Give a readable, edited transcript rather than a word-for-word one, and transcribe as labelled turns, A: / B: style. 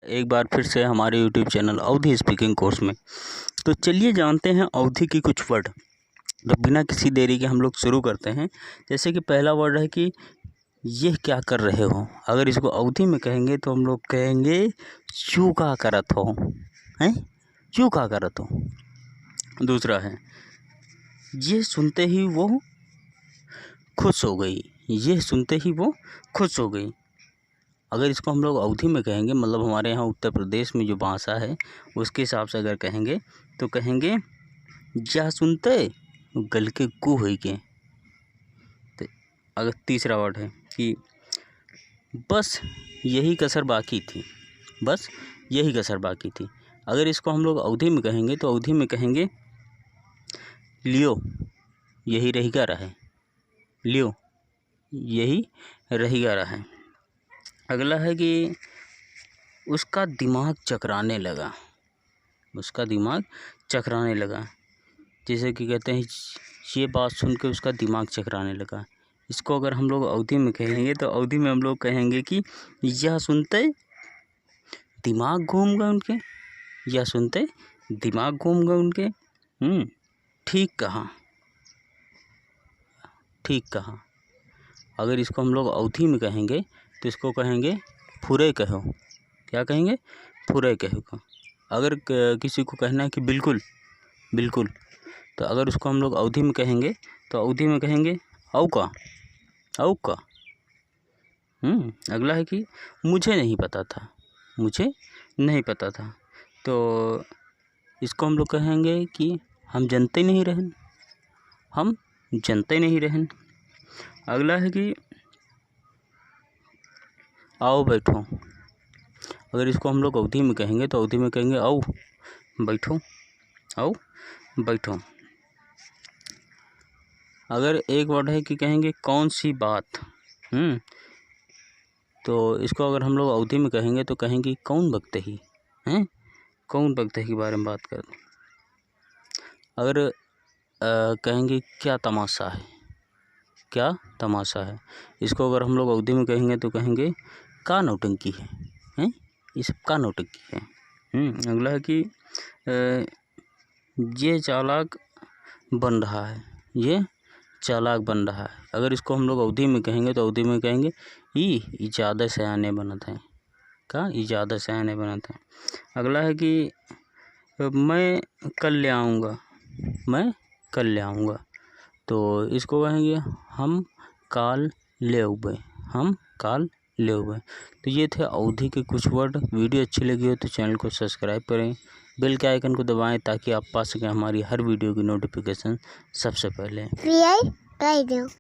A: एक बार फिर से हमारे YouTube चैनल अवधि स्पीकिंग कोर्स में। तो चलिए जानते हैं अवधि की कुछ वर्ड। तो बिना किसी देरी के हम लोग शुरू करते हैं। जैसे कि पहला वर्ड है कि ये क्या कर रहे हो। अगर इसको अवधि में कहेंगे तो हम लोग कहेंगे यू का करत हो, हैं यू का करत हो। दूसरा है ये सुनते ही वो खुश हो गई, ये सुनते ही वो खुश हो गई। अगर इसको हम लोग अवधि में कहेंगे, मतलब हमारे यहाँ उत्तर प्रदेश में जो भाषा है उसके हिसाब से अगर कहेंगे तो कहेंगे जा सुनते गल के गु हुई के। तो अगर तीसरा वर्ड है कि बस यही कसर बाकी थी, बस यही कसर बाकी थी। अगर इसको हम लोग अवधि में कहेंगे तो अवधि में कहेंगे लियो यही रहीगा रहे, लियो यही रहीगा रहे। अगला है कि उसका दिमाग चकराने लगा, उसका दिमाग चकराने लगा। जैसे कि कहते हैं ये बात सुन के उसका दिमाग चकराने लगा। इसको अगर हम लोग अवधि में कहेंगे तो अवधि में हम लोग कहेंगे कि यह सुनते दिमाग घूम गए उनके, यह सुनते दिमाग घूम गए उनके। ठीक कहा, ठीक कहा। अगर इसको हम लोग अवधि में कहेंगे तो इसको कहेंगे फुरे कहो। क्या कहेंगे? फुरे कहो। अगर किसी को कहना है कि बिल्कुल बिल्कुल, तो अगर उसको हम लोग अवधि में कहेंगे तो अवधि में कहेंगे औ का, औ का। अगला है कि मुझे नहीं पता था, मुझे नहीं पता था। तो इसको हम लोग कहेंगे कि हम जानते नहीं रहन, हम जानते नहीं रहन। अगला है कि आओ बैठो। अगर इसको हम लोग अवधि में कहेंगे तो अवधि में कहेंगे आओ बैठो, आओ बैठो। अगर एक वर्ड है कि कहेंगे कौन सी बात, तो इसको अगर हम लोग अवधि में कहेंगे तो कहेंगे कौन बकते ही हैं, कौन बकते ही के बारे में बात करते। अगर कहेंगे क्या तमाशा है, क्या तमाशा है। इसको अगर हम लोग अवधि में कहेंगे तो कहेंगे का नौटंकी है, हैं ये सब का नौटंकी है। अगला है कि ये चालाक बन रहा है, ये चालाक बन रहा है। अगर इसको हम लोग अवधि में कहेंगे तो अवधि में कहेंगे ई ज़्यादा सयाने बनत है, का ई ज़्यादा सयाने बनत है। अगला है कि मैं कल ले आऊँगा, मैं कल ले आऊँगा। तो इसको कहेंगे हम काल ले उबे, हम काल ले उबे। तो ये थे अवधि के कुछ वर्ड। वीडियो अच्छी लगी हो तो चैनल को सब्सक्राइब करें, बेल के आइकन को दबाएं ताकि आप पा सकें हमारी हर वीडियो की नोटिफिकेशन सबसे पहले।